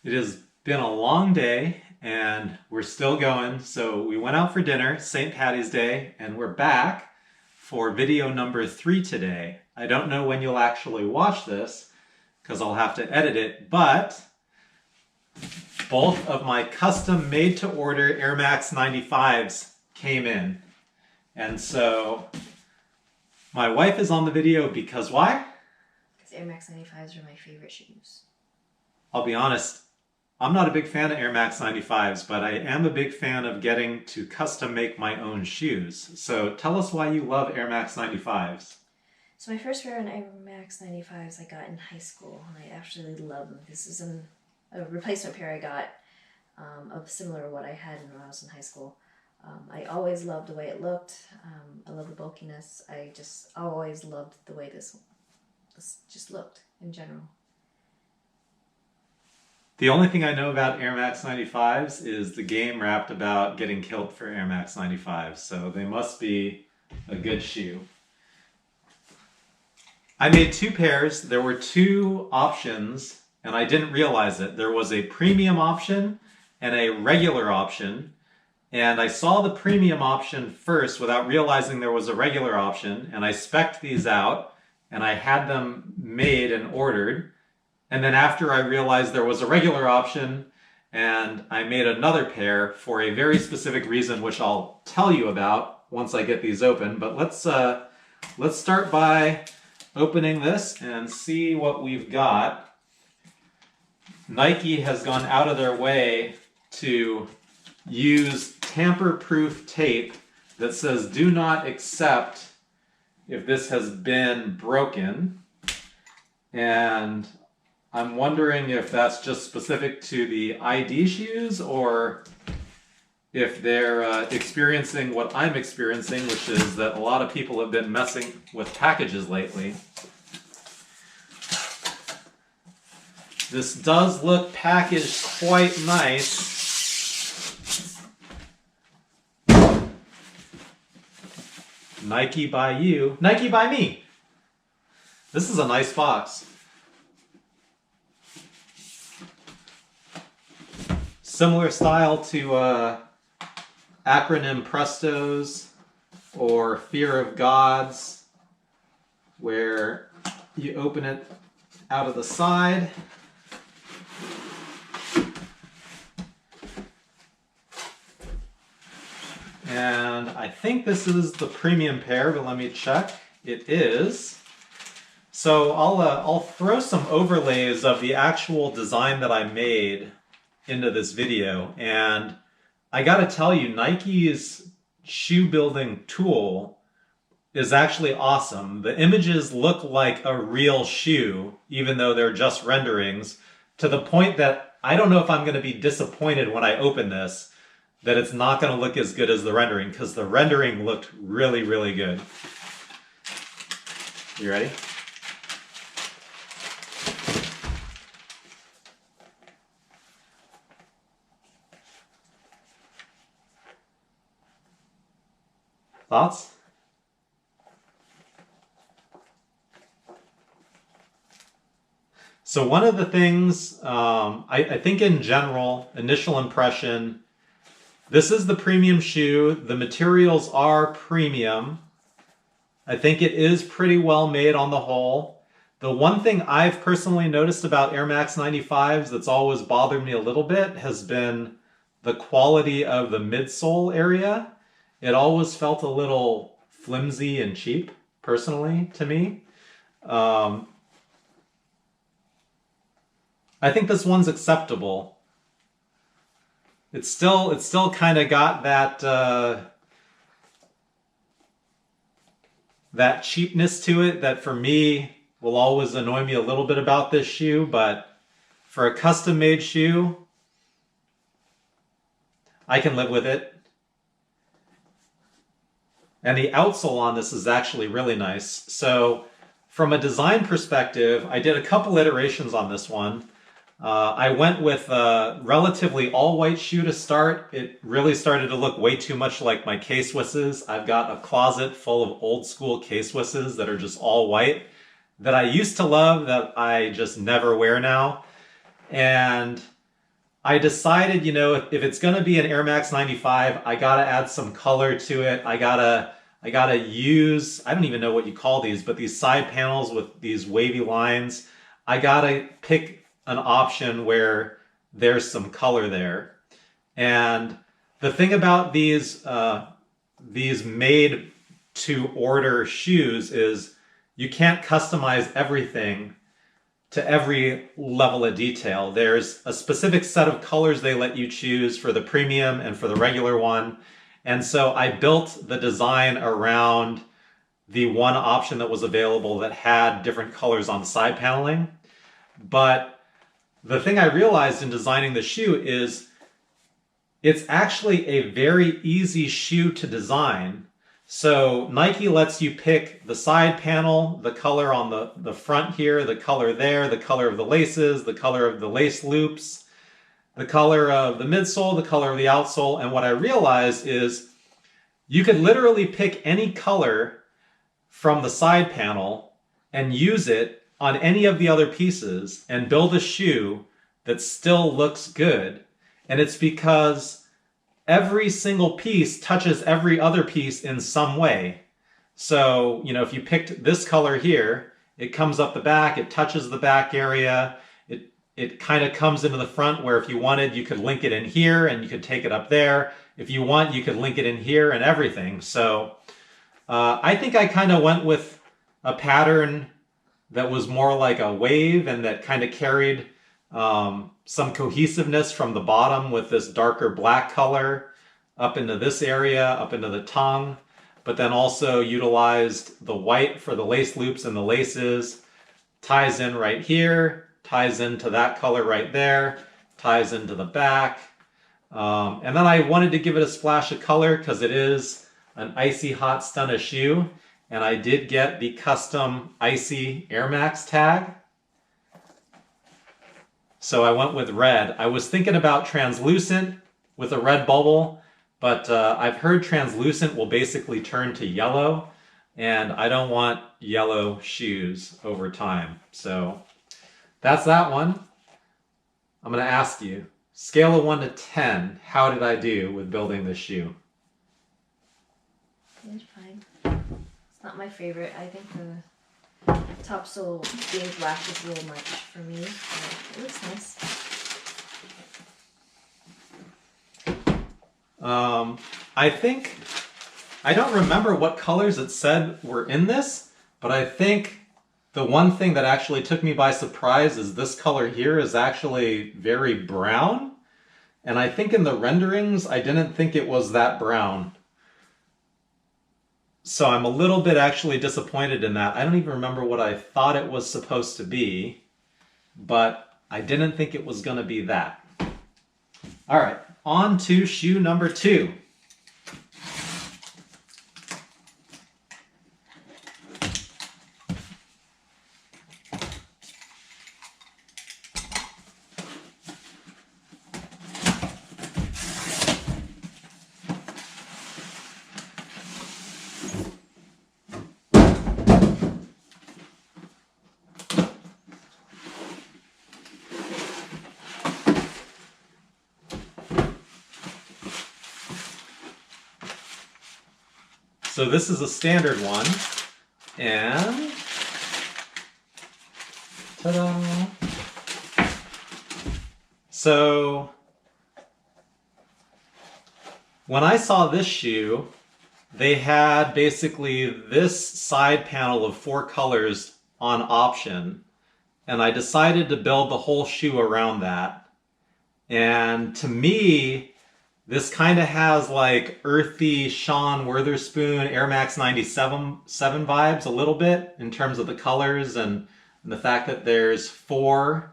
It has been a long day and we're still going. So we went out for dinner, St. Patty's Day, and we're back for video number 3 today. I don't know when you'll actually watch this because I'll have to edit it, but both of my custom made to order Air Max 95s came in. And so my wife is on the video because why? Because Air Max 95s are my favorite shoes. I'll be honest, I'm not a big fan of Air Max 95s, but I am a big fan of getting to custom make my own shoes. So tell us why you love Air Max 95s. So my first pair of Air Max 95s I got in high school, and I absolutely love them. This is a replacement pair I got of similar to what I had when I was in high school. I always loved the way it looked. I love the bulkiness. I just always loved the way this just looked in general. The only thing I know about Air Max 95s is the game rapped about getting killed for Air Max 95s, so they must be a good shoe. I made 2 pairs. There were 2 options, and I didn't realize it. There was a premium option and a regular option, and I saw the premium option first without realizing there was a regular option, and I spec'd these out, and I had them made and ordered. And then after I realized there was a regular option, and I made another pair for a very specific reason, which I'll tell you about once I get these open. But let's start by opening this and see what we've got. Nike has gone out of their way to use tamper-proof tape that says do not accept if this has been broken. And I'm wondering if that's just specific to the ID shoes or if they're experiencing what I'm experiencing, which is that a lot of people have been messing with packages lately. This does look packaged quite nice. Nike by you, Nike by me. This is a nice box. Similar style to acronym Prestos or Fear of Gods, where you open it out of the side. And I think this is the premium pair, but let me check. It is. So I'll throw some overlays of the actual design that I made into this video, and I gotta tell you, Nike's shoe building tool is actually awesome. The images look like a real shoe, even though they're just renderings, to the point that I don't know if I'm gonna be disappointed when I open this that it's not gonna look as good as the rendering, because the rendering looked really, really good. You ready? Thoughts? So one of the things, I think in general, initial impression, this is the premium shoe. The materials are premium. I think it is pretty well made on the whole. The one thing I've personally noticed about Air Max 95s that's always bothered me a little bit has been the quality of the midsole area. It always felt a little flimsy and cheap, personally, to me. I think this one's acceptable. It's still kind of got that cheapness to it that for me will always annoy me a little bit about this shoe, but for a custom-made shoe, I can live with it. And the outsole on this is actually really nice. So from a design perspective, I did a couple iterations on this one. I went with a relatively all-white shoe to start. It really started to look way too much like my K-Swisses. I've got a closet full of old-school K-Swisses that are just all white that I used to love that I just never wear now. And I decided, if it's going to be an Air Max 95, I got to add some color to it. I gotta use, I don't even know what you call these, but these side panels with these wavy lines, I gotta pick an option where there's some color there. And the thing about these made to order shoes is you can't customize everything to every level of detail. There's a specific set of colors they let you choose for the premium and for the regular one. And so I built the design around the one option that was available that had different colors on side paneling. But the thing I realized in designing the shoe is it's actually a very easy shoe to design. So Nike lets you pick the side panel, the color on the front here, the color there, the color of the laces, the color of the lace loops, the color of the midsole, the color of the outsole. And what I realized is you could literally pick any color from the side panel and use it on any of the other pieces and build a shoe that still looks good. And it's because every single piece touches every other piece in some way. So, if you picked this color here, it comes up the back, it touches the back area, it kind of comes into the front where if you wanted, you could link it in here and you could take it up there. If you want, you could link it in here and everything. So I think I kind of went with a pattern that was more like a wave and that kind of carried some cohesiveness from the bottom with this darker black color up into this area, up into the tongue, but then also utilized the white for the lace loops and the laces, ties in right here, ties into that color right there, ties into the back. And then I wanted to give it a splash of color because it is an Icy Hot Stunna shoe, and I did get the custom Icy Air Max tag. So I went with red. I was thinking about translucent with a red bubble, but I've heard translucent will basically turn to yellow, and I don't want yellow shoes over time. So that's that one. I'm going to ask you, scale of 1 to 10, how did I do with building this shoe? It's fine. It's not my favorite. I think the top sole being black is a little much for me, but it looks nice. I don't remember what colors it said were in this, but I think the one thing that actually took me by surprise is this color here is actually very brown. And I think in the renderings, I didn't think it was that brown. So I'm a little bit actually disappointed in that. I don't even remember what I thought it was supposed to be, but I didn't think it was going to be that. All right, on to shoe number 2. So this is a standard one, and ta-da! So when I saw this shoe, they had basically this side panel of 4 colors on option, and I decided to build the whole shoe around that. And to me, this kind of has like earthy Sean Witherspoon Air Max 97 vibes a little bit in terms of the colors and the fact that there's 4.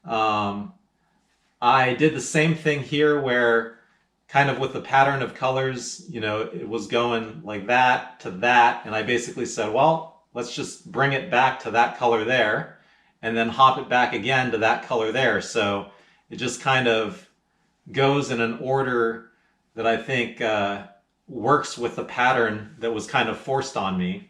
I did the same thing here where kind of with the pattern of colors, it was going like that to that. And I basically said, well, let's just bring it back to that color there and then hop it back again to that color there. So it just kind of goes in an order that I think works with the pattern that was kind of forced on me.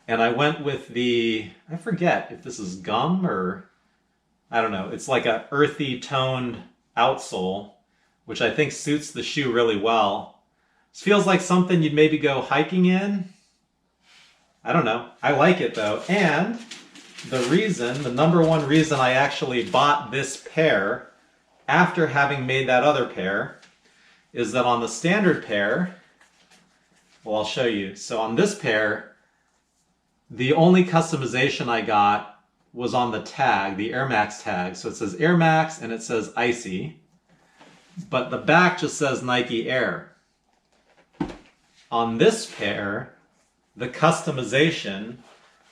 And I went with I forget if this is gum or I don't know, it's like a earthy toned outsole, which I think suits the shoe really well. This feels like something you'd maybe go hiking in. I don't know. I like it though. And the number one reason I actually bought this pair after having made that other pair is that on the standard pair, well, I'll show you. So on this pair, the only customization I got was on the tag, the Air Max tag. So it says Air Max and it says ICY, but the back just says Nike Air. On this pair, the customization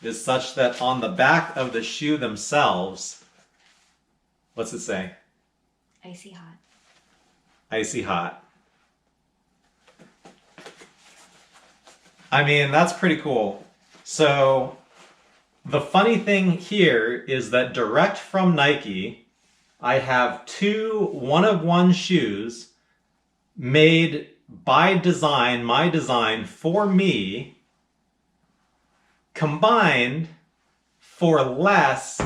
is such that on the back of the shoe themselves, what's it say? ICY HOT. ICY HOT. I mean, that's pretty cool. So the funny thing here is that direct from Nike, I have two one-of-one shoes made by design, my design, for me, combined for less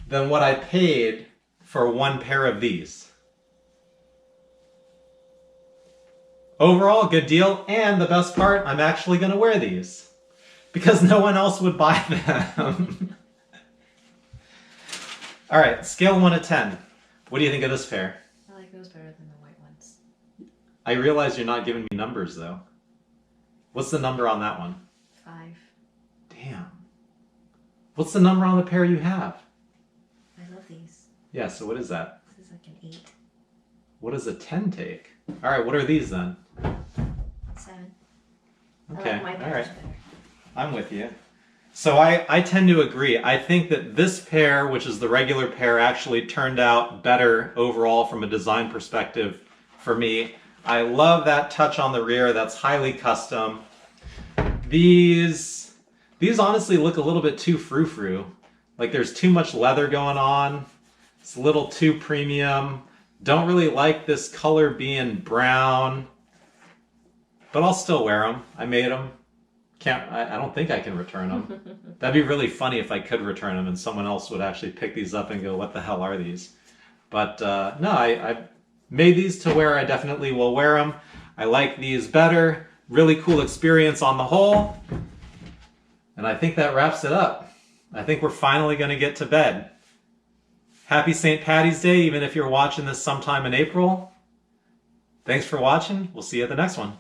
than what I paid for one pair of these. Overall, good deal, and the best part, I'm actually going to wear these because no one else would buy them. All right, scale 1 to 10. What do you think of this pair? I like those better than the white ones. I realize you're not giving me numbers, though. What's the number on that one? 5. Damn. What's the number on the pair you have? I love these. Yeah, so what is that? This is like an 8. What does a 10 take? All right, what are these then? 7. Okay, I like my all pairs right. better. I'm with you. So I tend to agree. I think that this pair, which is the regular pair, actually turned out better overall from a design perspective for me. I love that touch on the rear. That's highly custom. These honestly look a little bit too frou-frou. Like there's too much leather going on. It's a little too premium. Don't really like this color being brown. But I'll still wear them. I made them. I don't think I can return them. That'd be really funny if I could return them and someone else would actually pick these up and go, what the hell are these? But no, I made these to where I definitely will wear them. I like these better. Really cool experience on the whole. And I think that wraps it up. I think we're finally going to get to bed. Happy St. Paddy's Day, even if you're watching this sometime in April. Thanks for watching. We'll see you at the next one.